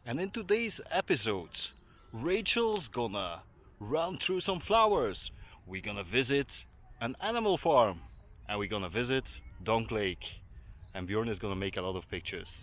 And in today's episode, Rachel's gonna run through some flowers. We're gonna visit an animal farm and we're gonna visit Donk Lake. And Bjorn is gonna make a lot of pictures.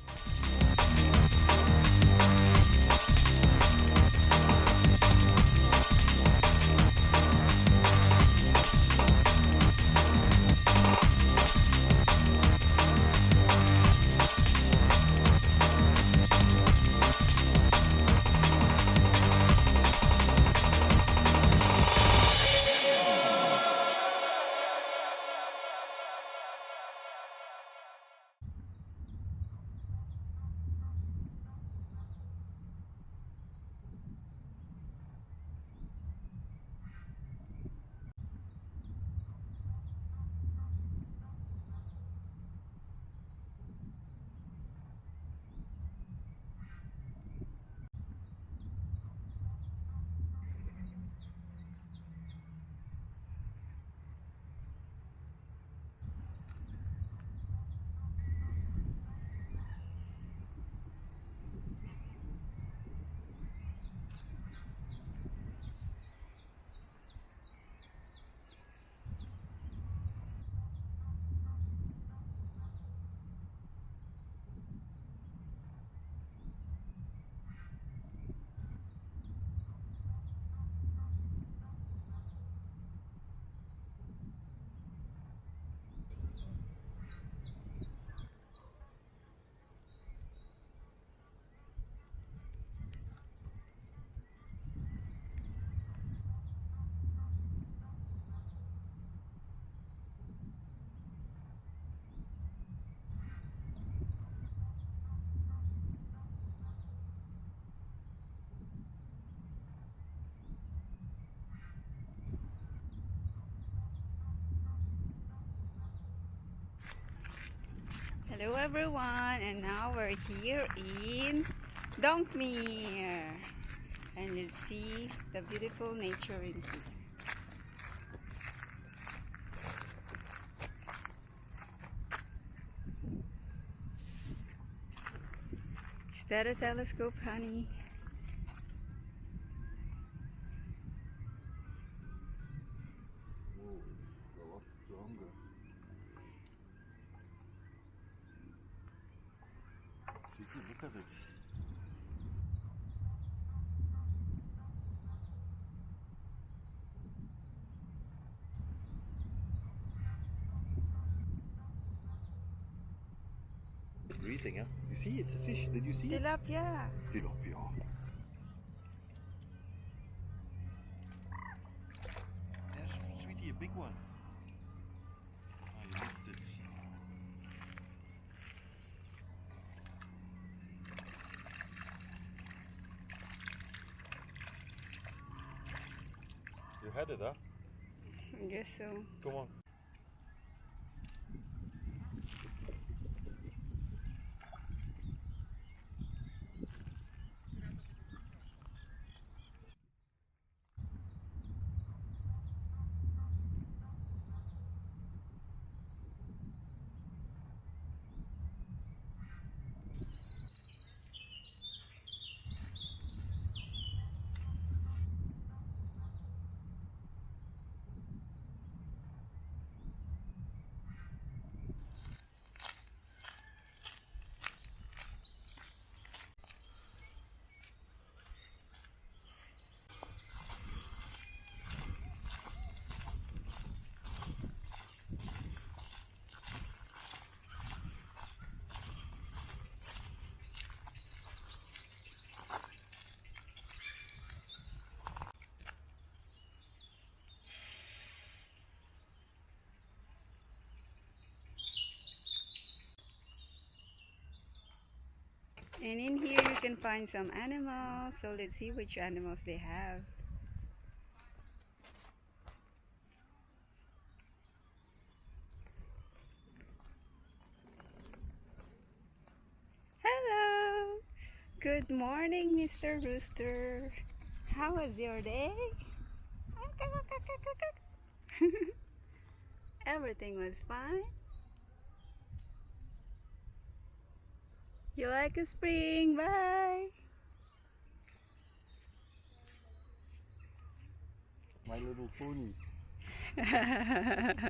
Hello everyone, and now we're here in Donkmeer, and let's see the beautiful nature in here. Is that a telescope, honey? Oh, it's a lot stronger. See, look at it. Breathing, huh? You see, it's a fish. Did you see it? Tilapia. Tilapia. There's, sweetie, a big one. Ah, you missed it. You had it, huh? I guess so. Come on. And in here you can find some animals, so let's see which animals they have. Hello! Good morning, Mr. Rooster. How was your day? Everything was fine. You like a spring? Bye. My Little Pony. Hello,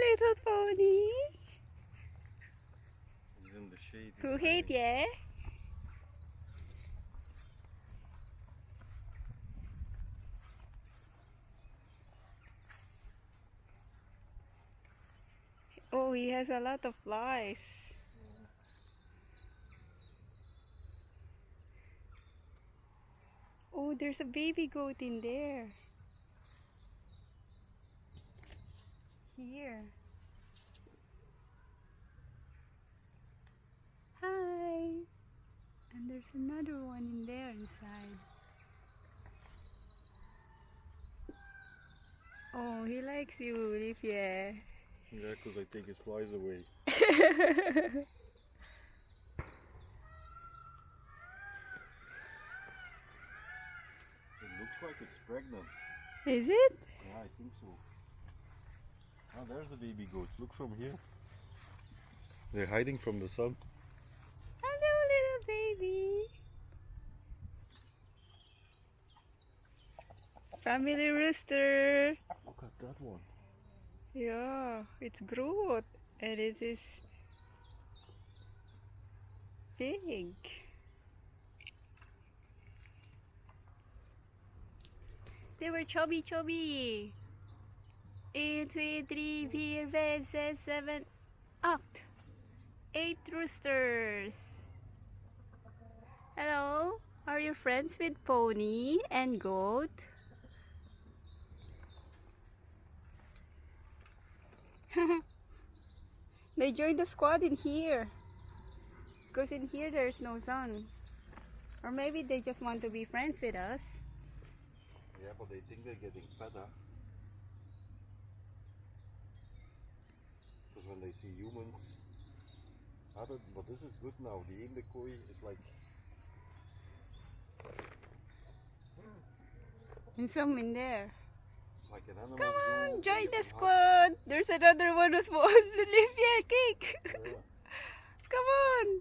little pony. He's in the shade. Hoe heet jij? Oh, he has a lot of flies. Oh, there's a baby goat in there. Here. Hi. And there's another one in there inside. Oh, he likes you, Olivia. Yeah, because I take his flies away. It looks like it's pregnant. Is it? Yeah, I think so. Oh, there's the baby goat. Look from here. They're hiding from the sun. Hello, little baby. Family rooster. Look at that one. Yeah, it's Groot. And it is big. They were chubby. 1, 2, 3, 4, 5, 6, 7, 8 roosters. Hello, are you friends with Pony and Goat? They joined the squad in here. Because in here there's no sun. Or maybe they just want to be friends with us. Yeah, but they think they're getting fatter. Because when they see humans. But this is good now. The Indekoi is like. And some in there. Like an animal. Come on, zoo. join the squad. There's another one who's small. Olivia, cake. Yeah. Come on.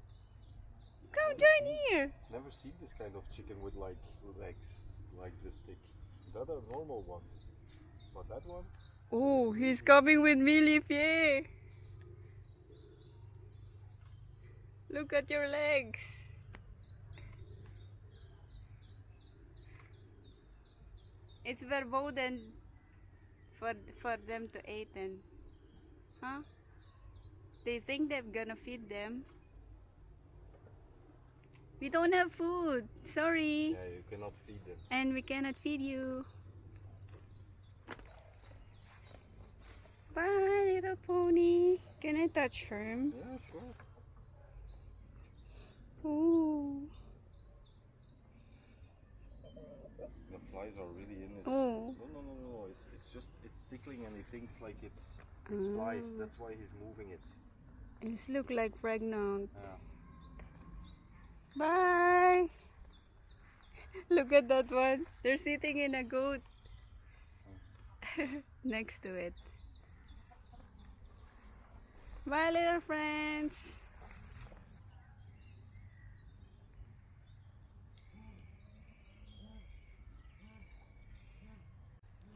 Come join here. Never seen this kind of chicken with like legs like this thick. That are normal ones. But that one? Oh, he's coming with me, Olivia. Look at your legs. It's verboden for them to eat and, huh? They think they're gonna feed them. We don't have food. Sorry. Yeah, you cannot feed them. And we cannot feed you. Bye, little pony. Can I touch him? Yeah, sure. Ooh. The flies are really in it. Oh. No. It's tickling and he thinks like it's flies. That's why he's moving it. It looks like pregnant. Yeah. Bye. Look at that one. They're sitting in a goat next to it. Bye, little friends.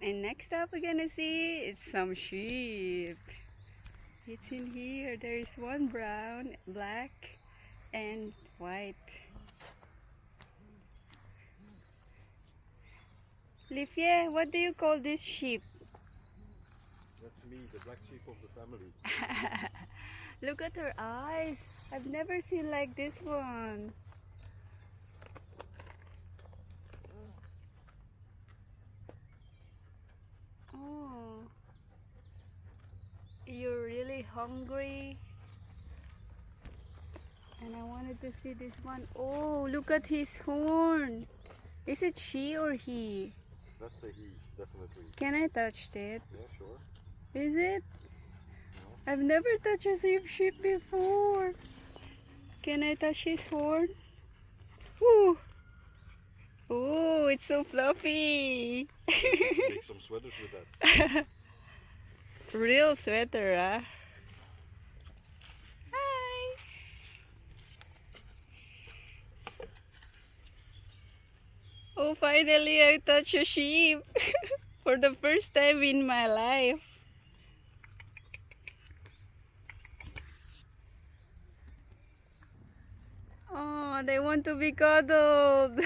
And next up we're gonna see is some sheep. It's in here. There is one brown, black, and white. Olivia, what do you call this sheep? That's me, the black sheep of the family. Look at her eyes. I've never seen like this one. Oh, you're really hungry. And I wanted to see this one. Oh, look at his horn. Is it she or he? That's a he, definitely. Can I touch it? Yeah, sure. Is it? No. I've never touched a sheep before. Can I touch his horn? Woo! Oh, it's so fluffy. Make some sweaters with that. Real sweater, huh? Hi. Oh Oh, finally I touched a sheep for the first time in my life. Oh, they want to be cuddled.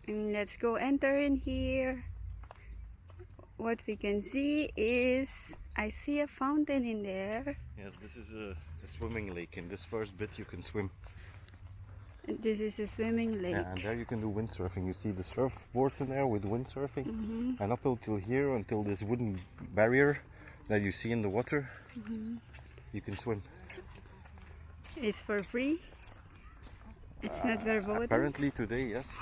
And let's go enter in here. What we can see is, I see a fountain in there. Yes, this is a swimming lake. In this first bit you can swim. And this is a swimming lake. Yeah, and there you can do windsurfing. You see the surfboards in there with windsurfing. And up until here, until this wooden barrier that you see in the water, you can swim. It's for free? It's not verboten? Apparently today, yes.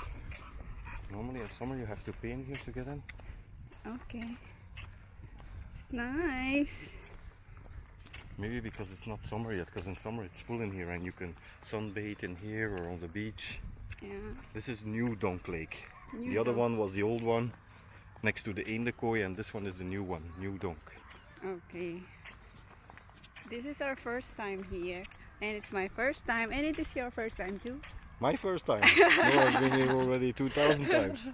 Normally in summer you have to pay in here to get in. Okay. It's nice. Maybe because it's not summer yet, because in summer it's full in here and you can sunbathe in here or on the beach. Yeah. This is new Donk Lake. New The other Donk. one was the old one next to the Eendekoi, and this one is the new one, New Donk. Okay. This is our first time here. And it's my first time. And it is your first time too? My first time. No, I've been here already 2,000 times.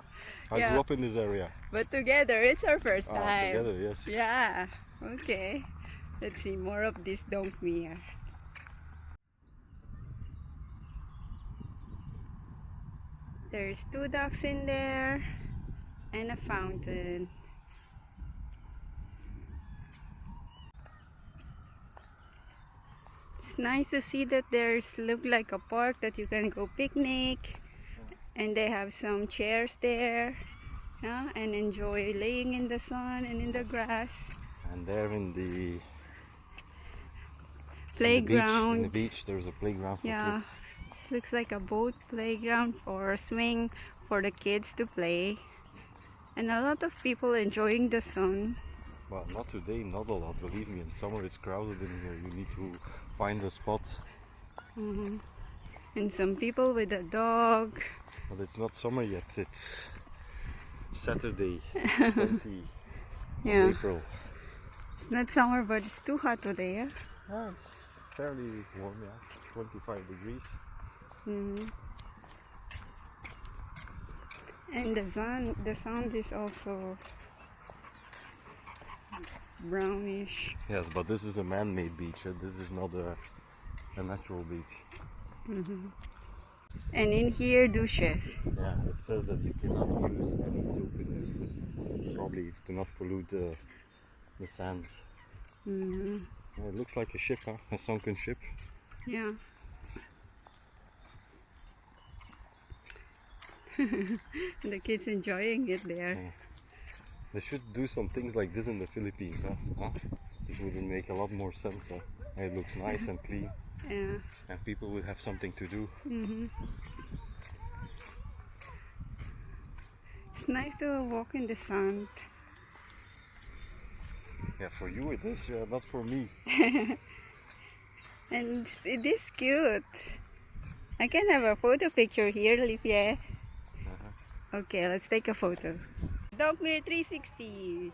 I Yeah. grew up in this area. But together, it's our first Ah, time. together, yes. Yeah. Okay. Let's see more of this Donkmeer. There's 2 ducks in there and a fountain. It's nice to see that there's look like a park that you can go picnic, and they have some chairs there, yeah, and enjoy laying in the sun and in the grass. And there in the Playground. In the beach, there's a playground for Yeah, kids. this looks like a boat playground or a swing for the kids to play. And a lot of people enjoying the sun. Well, not today, not a lot. Believe me, in summer it's crowded in here. You need to find a spot. And some people with a dog. But it's not summer yet. It's Saturday, 20 Yeah, April. it's not summer, but it's too hot today. Yeah? Yeah, it's fairly warm, yeah. 25 degrees. And the sound is also brownish. Yes, but this is a man-made beach. This is not a natural beach. And in here, douches. Yeah, it says that you cannot use any soap in there because probably to not pollute the sands. Yeah, it looks like a ship, huh? A sunken ship. Yeah. The kids enjoying it there. Yeah. They should do some things like this in the Philippines, huh? This would make a lot more sense, huh? It looks nice and clean, Yeah. and people would have something to do. It's nice to walk in the sand. Yeah, for you it is, yeah, not for me. And it is cute. I can have a photo picture here, Olivia. Okay, let's take a photo. Donkmeer 360.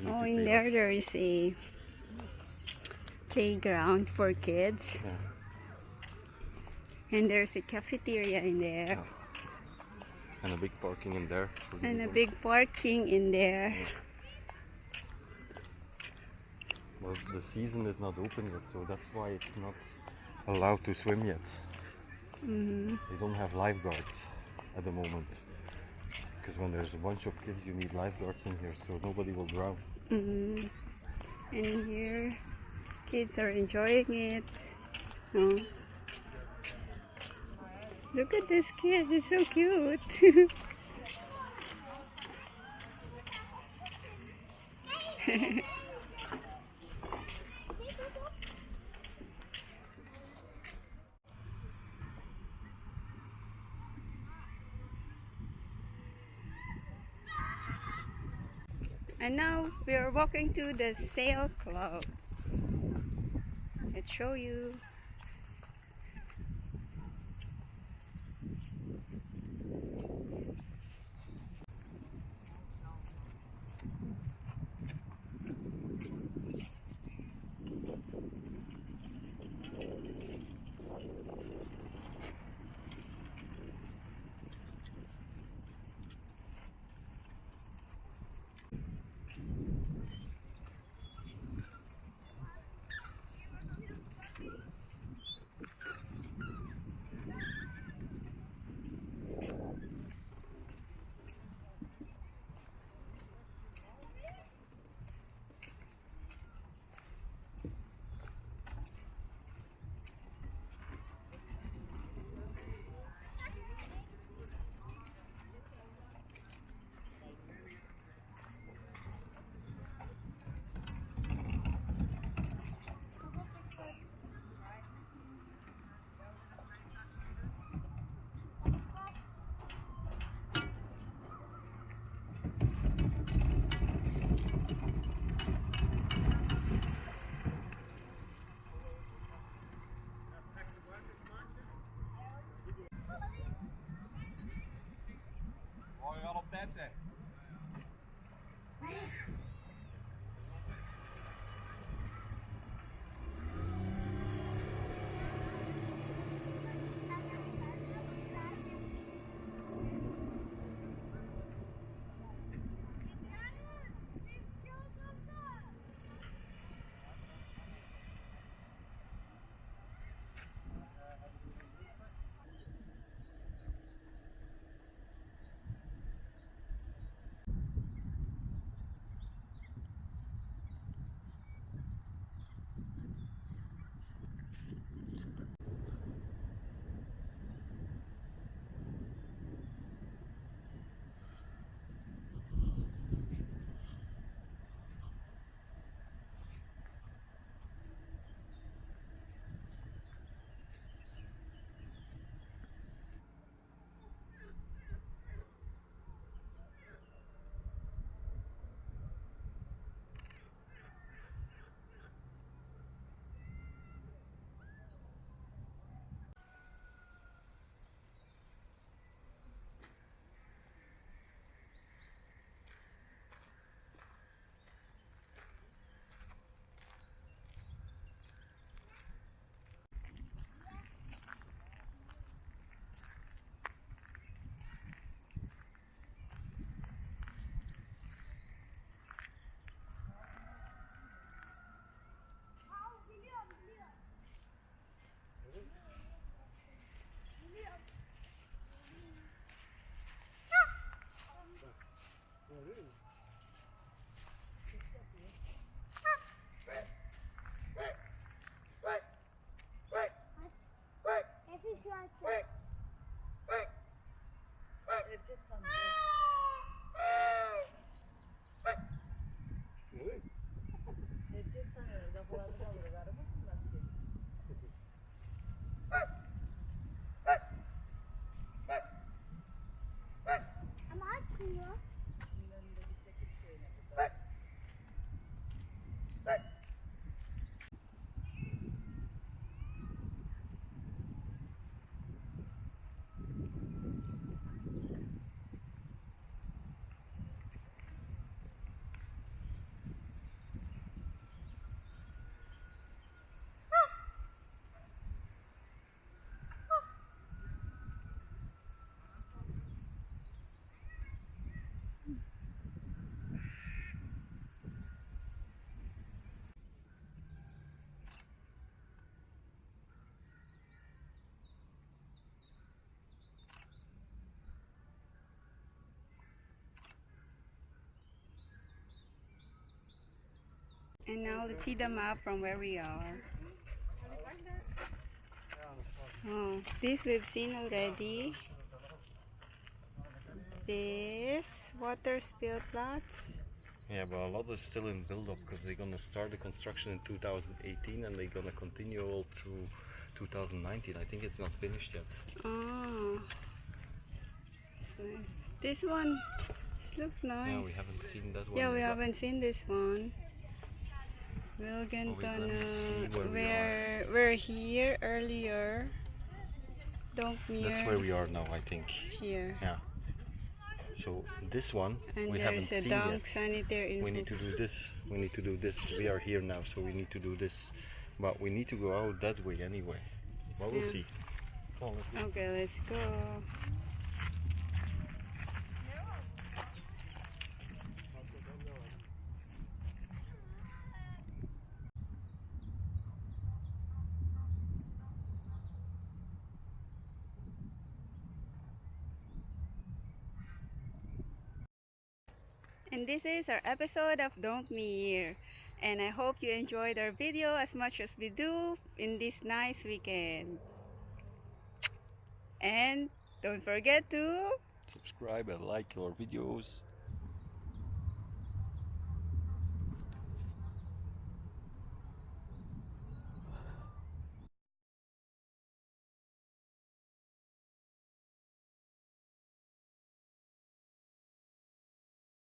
Oh, in there is a playground for kids. Yeah. And there's a cafeteria in there. And a big parking in there. for And a people. big parking in there. Well, the season is not open yet, so that's why it's not allowed to swim yet. They don't have lifeguards at the moment. Because when there's a bunch of kids, you need lifeguards in here, so nobody will drown. And here, kids are enjoying it. Oh. Look at this kid, he's so cute. And now we are walking to the sail club. Let's show you. And now let's see the map from where we are. Oh, this we've seen already. This water spill plots. Yeah, but a lot is still in build-up because they're gonna start the construction in 2018 and they're gonna continue all through 2019. I think it's not finished yet. Oh, it's nice. This one, this looks nice. Yeah, we haven't seen that one. Yeah, we but haven't seen this one. let me see where we we're here earlier. Donkmeer. That's where we are now, I think. Here. Yeah. So this one And we haven't there's a seen dunk yet. sanitary. We need to do this. We need to do this. We are here now, so we need to do this. But we need to go out that way anyway. But we'll Yeah. see. Come on, let's go. Okay, let's go. And this is our episode of Donkmeer. And I hope you enjoyed our video as much as we do in this nice weekend. And don't forget to Subscribe and like our videos.